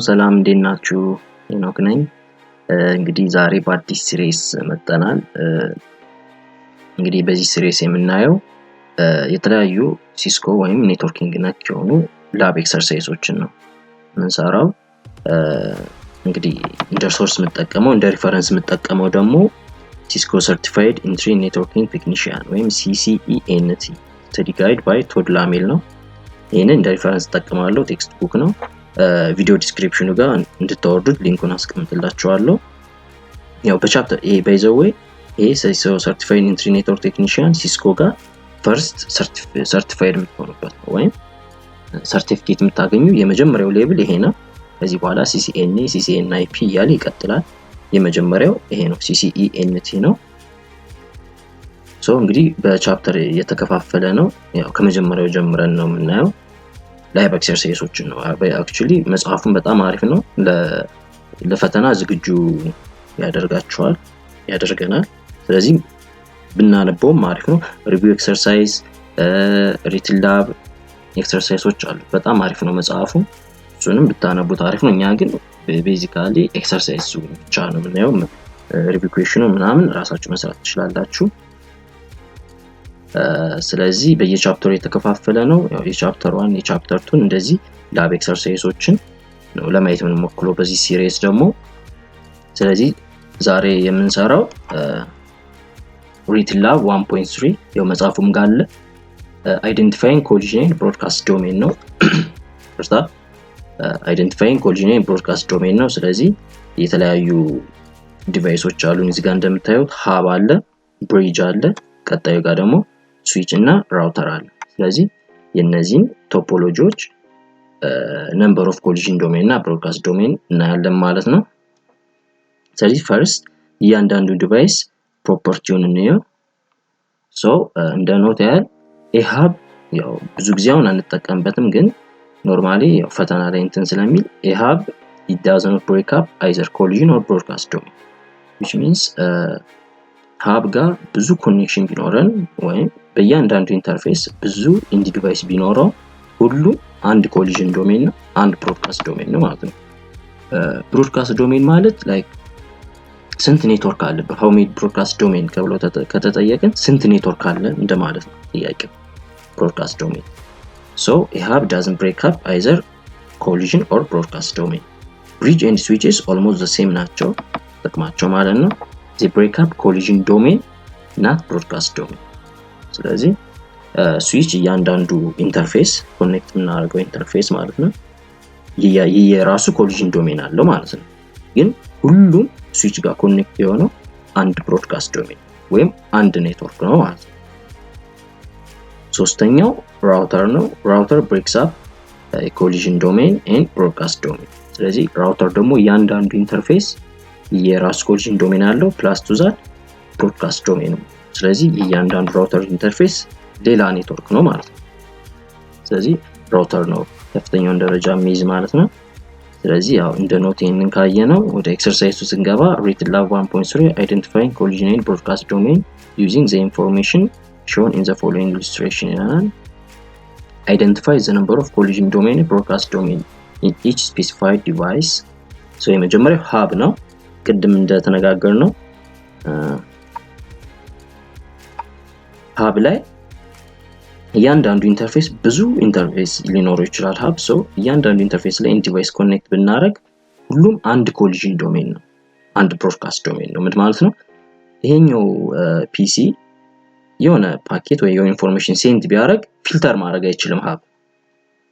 ሰላም እንዴት ናችሁ? ሄኖክ ነኝ። እንግዲህ ዛሬ በአዲስ ሲሪስ መጥተናል። እንግዲህ በዚህ ሲሪስ የምናየው የተለያዩ ሲስኮ ወይም ኔትወርኪንግ ነክ የሆኑ ላብ ኤክሰርሳይሶችን ነው የምንሰራው። እንግዲህ እንደ ሶርስ የምጠቀመው እንደ ሪፈረንስ የምጠቀመው ደግሞ ሲስኮ ሰርቲፋይድ ኢንትሪ ኔትወርኪንግ ቴክኒሺያን ወይም CCENT ስተዲ ጋይድ ባይ ቶድ ላሜል ነው። ይሄንን እንደ ሪፈረንስ ተጠቅማለሁ። ቴክስት ቡክ ነው። ቪዲዮ ዲስክሪፕሽኑ ጋር እንድታወርዱት ሊንኩን አስቀምጥላችኋለሁ። ያው በቻፕተር ኤ ባይ ዘ ዌይ ይሄ ሲስኮ ሰርቲፋይድ ኢንትሪ ኔትወርክ ቴክኒሺያን ሲስኮ ጋር ፈርስት ሰርቲፋይድ የምትሆኑበት ነው ወይም ሰርቲፊኬት የምታገኙ የመጀመሪያው ሌቭል ይሄ ነው። ከዚህ በኋላ CCNA CCNIP እያለ ይቀጥላል። የመጀመሪያው ይሄ ነው፣ CCENT ነው። እንግዲህ በቻፕተር የተከፋፈለ ነው። ያው ከመጀመሪያው ጀምረን ነው የምናየው። ላይቭ ኤክሰርሳይሶችን ነው። አክቹሊ መጽሐፉን በጣም አሪፍ ነው። ለፈተና ዝግጁ ያደርገናል። ስለዚህ ብናነበውም አሪፍ ነው። ሪቪው ኤክሰርሳይዝ፣ ሪትን ላብ ኤክሰርሳይሶች አሉ። በጣም አሪፍ ነው መጽሐፉ። እሱንም ብታነቡት አሪፍ ነው። እኛ ግን ቤዚካሊ ኤክሰርሳይዝ ብቻ ነው የምናየው። ሪቪው ኩዌሽኑ ምናምን ራሳችሁ መስራት ትችላላችሁ። ስለዚህ በየቻፕተሩ የተከፋፈለ ነው። ያው የቻፕተር 1 የቻፕተር 2 እንደዚህ ላብ ኤክሰርሳይሶችን ነው ለማየት የምንሞክረው በዚህ ሲሪስ ደግሞ። ስለዚህ ዛሬ የምንሰራው ሪትን ላብ 1.3 ያው መጽሐፉም ጋር አለ። አይደንቲፋይንግ ኮሊዥን ኤንድ ብሮድካስት ዶሜን ነው። አይደንቲፋይንግ ኮሊዥን ኤንድ ብሮድካስት ዶሜን ነው። ስለዚህ የተለያዩ ዲቫይሶች አሉ። እዚህ ጋር እንደምታዩት ሀብ አለ፣ ብሪጅ አለ፣ ቀጣዩ ጋር ደግሞ ስዊች እና ራውተር አለ። ስለዚህ የነዚህን ቶፖሎጂዎች ነምበር ኦፍ ኮሊዥን ዶሜን እና ብሮድካስት ዶሜን እናያለን ማለት ነው። ስለዚህ ፈርስት እያንዳንዱ ዲቫይስ ፕሮፐርቲውን እንየው። እንደ ኖት ያህል ኤሃብ ያው ብዙ ጊዜ አሁን አንጠቀምበትም፣ ግን ኖርማሊ ያው ፈተና ላይ እንትን ስለሚል ኤሃብ it does not break up either collision or broadcast domain, which means ሀብ ጋር ብዙ ኮኔክሽን ቢኖረን ወይም በእያንዳንዱ ኢንተርፌስ ብዙ ኢንዲ ዲቫይስ ቢኖረው ሁሉም አንድ ኮሊዥን ዶሜን ነው፣ አንድ ብሮድካስት ዶሜን ነው ማለት ነው። ብሮድካስት ዶሜን ማለት ላይክ ስንት ኔትወርክ አለ፣ how many broadcast domain ተብሎ ከተጠየቅን ስንት ኔትወርክ አለ እንደማለት ነው ጥያቄው። ብሮድካስት ዶሜን a hub doesn't break up either collision or broadcast domain. Bridge and switches almost the same ናቸው ጥቅማቸው ማለት ነው። they break up collision domain not broadcast domain. ስለዚህ ስዊች እያንዳንዱ ኢንተርፌስ ኮኔክት የምናደርገው ኢንተርፌስ ማለት ነው የራሱ ኮሊዥን ዶሜን አለው ማለት ነው። ግን ሁሉም ስዊች ጋር ኮኔክት የሆነው አንድ ብሮድካስት ዶሜን ወይም አንድ ኔትወርክ ነው ማለት ነው። ሶስተኛው ራውተር ነው። ራውተር breaks up a collision domain and broadcast domain. ስለዚህ ራውተር ደግሞ እያንዳንዱ ኢንተርፌስ የራሱ ኮሊዥን ዶሜን አለው ፕላስ ቱ ዛት ብሮድካስት ዶሜን ነው። ስለዚህ እያንዳንዱ ራውተር ኢንተርፌስ ሌላ ኔትወርክ ነው ማለት ነው። ስለዚህ ራውተር ነው ከፍተኛውን ደረጃ የሚይዝ ማለት ነው። ስለዚህ ያው እንደ ኖት ይሄንን ካየነው ወደ ኤክሰርሳይዙ ስንገባ ሪትን ላብ 1.3 identifying collision and broadcast domain using the information shown in the following illustration ይላል። identify the number of collision domain and broadcast domain in each specified device. የመጀመሪያው ሀብ ነው። ቅድም እንደተነጋገርነው ሀብ ላይ እያንዳንዱ ኢንተርፌስ ብዙ ኢንተርፌስ ሊኖረው ይችላል ሀብ። እያንዳንዱ ኢንተርፌስ ላይ ዲቫይስ ኮኔክት ብናደርግ ሁሉም አንድ ኮሊዥን ዶሜን ነው፣ አንድ ብሮድካስት ዶሜን ነው። ምን ማለት ነው? ይሄኛው ፒሲ የሆነ ፓኬት ወይ የሆነ ኢንፎርሜሽን ሴንድ ቢያደርግ ፊልተር ማድረግ አይችልም ሀብ።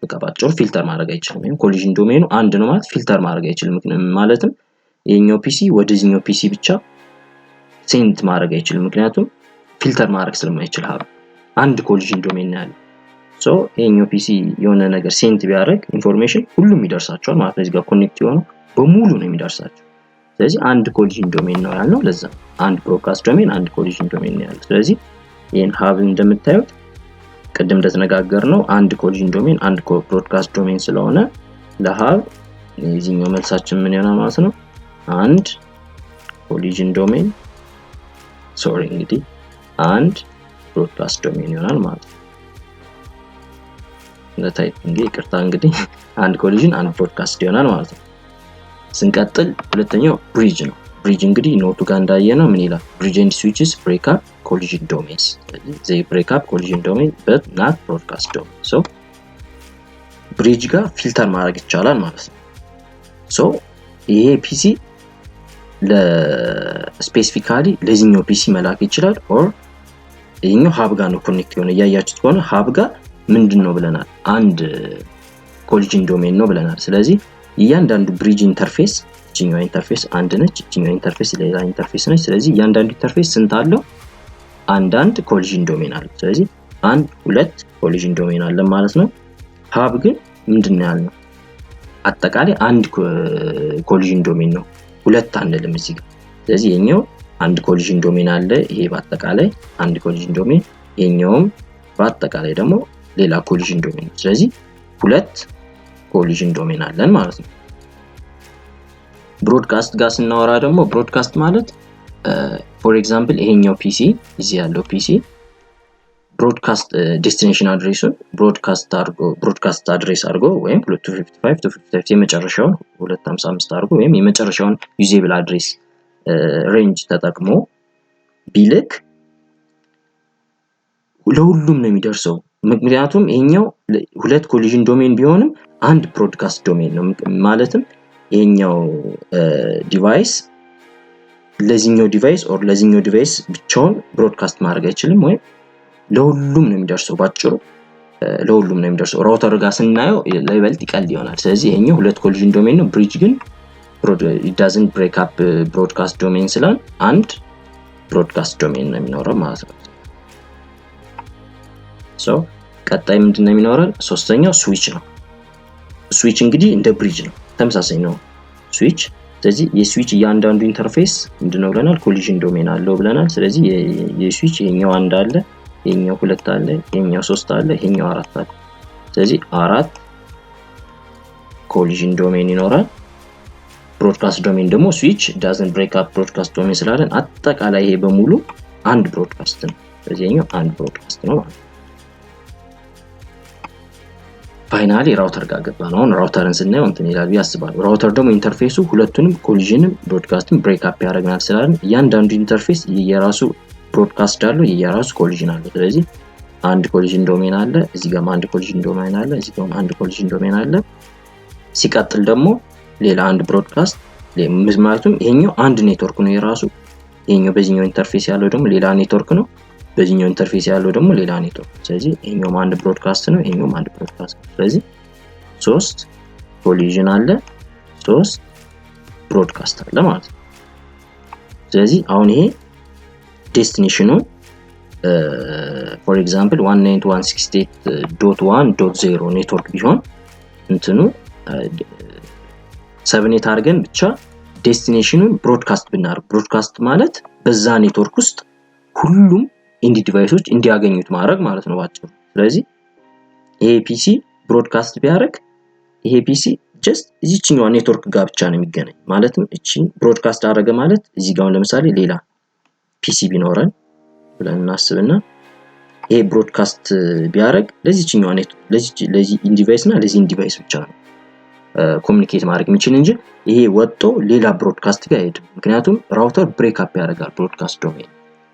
በቃ ባጭሩ ፊልተር ማድረግ አይችልም። ወይም ኮሊዥን ዶሜኑ አንድ ነው ማለት ፊልተር ማድረግ አይችልም። ማለትም ይሄኛው ፒሲ ወደዚህኛው ፒሲ ብቻ ሴንድ ማድረግ አይችልም፣ ምክንያቱም ፊልተር ማድረግ ስለማይችል ሀብ አንድ ኮሊዥን ዶሜን ነው ያለው። ይሄኛው ፒሲ የሆነ ነገር ሴንድ ቢያደርግ ኢንፎርሜሽን ሁሉም ይደርሳቸዋል ማለት ነው። እዚህ ጋር ኮኔክት የሆነው በሙሉ ነው የሚደርሳቸው። ስለዚህ አንድ ኮሊዥን ዶሜን ነው ያለው። ለዛ አንድ ብሮድካስት ዶሜን፣ አንድ ኮሊዥን ዶሜን ነው ያለው። ስለዚህ ይሄን ሀብ እንደምታዩት ቅድም እንደተነጋገርነው አንድ ኮሊዥን ዶሜን፣ አንድ ብሮድካስት ዶሜን ስለሆነ ለሀብ የዚህኛው መልሳችን ምን ይሆናል ማለት ነው? አንድ ኮሊዥን ዶሜን እንግዲህ አንድ ብሮድካስት ዶሜን ይሆናል ማለት ነው። ለታይፒንግ ይቅርታ እንግዲህ አንድ ኮሊዥን አንድ ብሮድካስት ይሆናል ማለት ነው። ስንቀጥል ሁለተኛው ብሪጅ ነው። ብሪጅ እንግዲህ ኖቱ ጋር እንዳየነው ምን ይላል? ብሪጅ ኤንድ ስዊችስ ብሬክ አፕ ኮሊዥን ዶሜንስ። they break up collision domain but not broadcast domain. so ብሪጅ ጋር ፊልተር ማድረግ ይቻላል ማለት ነው። so ይሄ ፒሲ ለስፔሲፊካሊ ለዚህኛው ፒሲ መላክ ይችላል ኦር ይሄኛው ሀብ ጋር ነው ኮኔክት የሆነ ያያችሁት ከሆነ ሀብ ጋር ምንድነው ብለናል? አንድ ኮሊዥን ዶሜን ነው ብለናል። ስለዚህ እያንዳንዱ ብሪጅ ኢንተርፌስ እቺኛው ኢንተርፌስ አንድ ነች፣ እቺኛው ኢንተርፌስ ሌላ ኢንተርፌስ ነች። ስለዚህ እያንዳንዱ ኢንተርፌስ ስንት አለው? አንድ ኮሊዥን ዶሜን አለው። ስለዚህ አንድ ሁለት ኮሊዥን ዶሜን አለ ማለት ነው። ሀብ ግን ምንድነው ያልነው? አጠቃላይ አንድ ኮሊዥን ዶሜን ነው፣ ሁለት አንልም እዚህ ጋር። ስለዚህ የኛው አንድ ኮሊዥን ዶሜን አለ፣ ይሄ በአጠቃላይ አንድ ኮሊዥን ዶሜን፣ የኛውም በአጠቃላይ ደግሞ ሌላ ኮሊዥን ዶሜን ነው። ስለዚህ ሁለት ኮሊዥን ዶሜን አለን ማለት ነው። ብሮድካስት ጋር ስናወራ ደግሞ ብሮድካስት ማለት ፎር ኤግዛምፕል ይሄኛው ፒሲ እዚህ ያለው ፒሲ ብሮድካስት ዴስቲኔሽን አድሬሱን ብሮድካስት አድሬስ አድርጎ ወይም 255 የመጨረሻውን 255 አድርጎ ወይም የመጨረሻውን ዩዜብል አድሬስ ሬንጅ ተጠቅሞ ቢልክ ለሁሉም ነው የሚደርሰው። ምክንያቱም ይሄኛው ሁለት ኮሊዥን ዶሜን ቢሆንም አንድ ብሮድካስት ዶሜን ነው። ማለትም ይሄኛው ዲቫይስ ለዚህኛው ዲቫይስ ኦር ለዚህኛው ዲቫይስ ብቻውን ብሮድካስት ማድረግ አይችልም፣ ወይም ለሁሉም ነው የሚደርሰው። ባጭሩ ለሁሉም ነው የሚደርሰው። ራውተር ጋር ስናየው ለይበልጥ ይቀል ይሆናል። ስለዚህ ይሄኛው ሁለት ኮሊዥን ዶሜን ነው። ብሪጅ ግን it doesn't break up broadcast domain ስላል አንድ ብሮድካስት ዶሜን ነው የሚኖረው ማለት ነው። ሶ ቀጣይ ምንድነው የሚኖረው? ሶስተኛው ስዊች ነው። ስዊች እንግዲህ እንደ ብሪጅ ነው፣ ተመሳሳይ ነው ስዊች። ስለዚህ የስዊች እያንዳንዱ ኢንተርፌስ ምንድነው ብለናል? ኮሊዥን ዶሜን አለው ብለናል። ስለዚህ የስዊች ይሄኛው አንድ አለ፣ ይሄኛው ሁለት አለ፣ ይሄኛው ሶስት አለ፣ ይሄኛው አራት አለ። ስለዚህ አራት ኮሊዥን ዶሜን ይኖራል። ብሮድካስት ዶሜን ደግሞ ስዊች doesn't break up broadcast domain ስላለን አጠቃላይ ይሄ በሙሉ አንድ ብሮድካስት ነው። ስለዚህ ይሄኛው አንድ ብሮድካስት ነው ማለት ነው። ፋይናሊ ራውተር ጋር ገባን። አሁን ራውተርን ስናየው እንትን ይላል ያስባል። ራውተር ደግሞ ኢንተርፌሱ ሁለቱንም ኮሊዥንም ብሮድካስትን ብሬክ አፕ ያደርጋል ስላለን እያንዳንዱ ኢንተርፌስ የራሱ ብሮድካስት አለው፣ የራሱ ኮሊዥን አለው። ስለዚህ አንድ ኮሊዥን ዶሜን አለ፣ እዚህ ጋርም አንድ ኮሊዥን ዶሜን አለ፣ እዚህ ጋርም አንድ ኮሊዥን ዶሜን አለ። ሲቀጥል ደግሞ ሌላ አንድ ብሮድካስት ማለትም ይሄኛው አንድ ኔትወርክ ነው የራሱ። ይሄኛው በዚህኛው ኢንተርፌስ ያለው ደግሞ ሌላ ኔትወርክ ነው፣ በዚህኛው ኢንተርፌስ ያለው ደግሞ ሌላ ኔትወርክ። ስለዚህ ይሄኛው አንድ ብሮድካስት ነው፣ ይሄኛው አንድ ብሮድካስት ነው። ስለዚህ ሶስት ኮሊዥን አለ፣ ሶስት ብሮድካስት አለ ማለት ነው። ስለዚህ አሁን ይሄ ዴስቲኔሽኑ ፎር ኤግዛምፕል 192.168.1.0 ኔትወርክ ቢሆን እንትኑ ሰብኔት አድርገን ብቻ ዴስቲኔሽኑን ብሮድካስት ብናደርግ፣ ብሮድካስት ማለት በዛ ኔትወርክ ውስጥ ሁሉም ኢንዲ ዲቫይሶች እንዲያገኙት ማድረግ ማለት ነው ባጭሩ። ስለዚህ ይሄ ፒሲ ብሮድካስት ቢያደርግ ይሄ ፒሲ ጀስት እዚህኛው ኔትወርክ ጋር ብቻ ነው የሚገናኝ። ማለትም እቺን ብሮድካስት አደረገ ማለት እዚህ ጋር ለምሳሌ ሌላ ፒሲ ቢኖረን ብለን እናስብና ይሄ ብሮድካስት ቢያደርግ ለዚህኛው ኔትወርክ ለዚህ ኢንዲቫይስ እና ለዚህ ኢንዲቫይስ ብቻ ነው ኮሙኒኬት ማድረግ የሚችል እንጂ ይሄ ወጥቶ ሌላ ብሮድካስት ጋር አይሄድም። ምክንያቱም ራውተር ብሬክ አፕ ያደርጋል ብሮድካስት ዶሜን።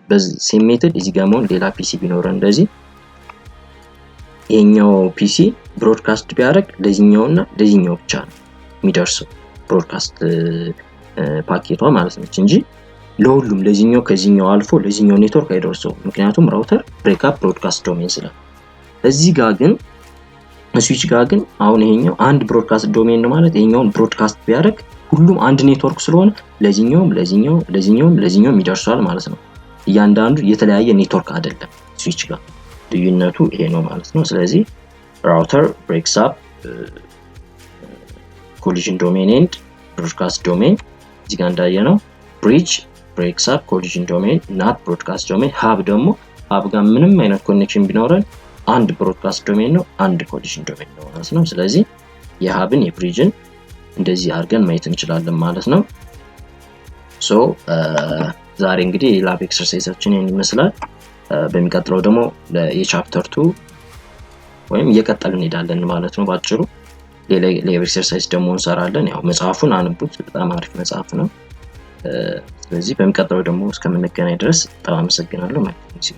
በዚህ ሴም ሜተድ እዚህ ጋር መሆን ሌላ ፒሲ ቢኖረን እንደዚህ ይሄኛው ፒሲ ብሮድካስት ቢያደርግ ለዚህኛውና ለዚህኛው ብቻ ነው የሚደርሰው ብሮድካስት ፓኬቷ ማለት ነው እንጂ ለሁሉም ለዚህኛው ከዚህኛው አልፎ ለዚህኛው ኔትወርክ አይደርሰው። ምክንያቱም ራውተር ብሬክ አፕ ብሮድካስት ዶሜን ስላለ። እዚህ ጋር ግን ስዊች ጋር ግን አሁን ይሄኛው አንድ ብሮድካስት ዶሜን ነው ማለት ይሄኛውን ብሮድካስት ቢያደርግ ሁሉም አንድ ኔትወርክ ስለሆነ ለዚህኛውም ይደርሳል ማለት ነው። እያንዳንዱ የተለያየ ኔትወርክ አይደለም ስዊች ጋር ልዩነቱ ይሄ ነው ማለት ነው። ስለዚህ ራውተር breaks up collision domain and broadcast domain እዚህ ጋር እንዳየነው bridge breaks up collision domain not broadcast domain። hub ደግሞ hub ጋር ምንም አይነት ኮኔክሽን ቢኖረን አንድ ብሮድካስት ዶሜን ነው፣ አንድ ኮሊዥን ዶሜን ነው ማለት ነው። ስለዚህ የሀብን የብሪጅን እንደዚህ አድርገን ማየት እንችላለን ማለት ነው። ሶ ዛሬ እንግዲህ ላብ ኤክሰርሳይዛችን ይመስላል። በሚቀጥለው ደግሞ የቻፕተር 2 ወይም እየቀጠልን እንሄዳለን ማለት ነው ባጭሩ። ሌላ ኤክሰርሳይዝ ደግሞ እንሰራለን። ያው መጽሐፉን አንቡት፣ በጣም አሪፍ መጽሐፍ ነው። ስለዚህ በሚቀጥለው ደግሞ እስከምንገናኝ ድረስ በጣም አመሰግናለሁ። መልካም ጊዜ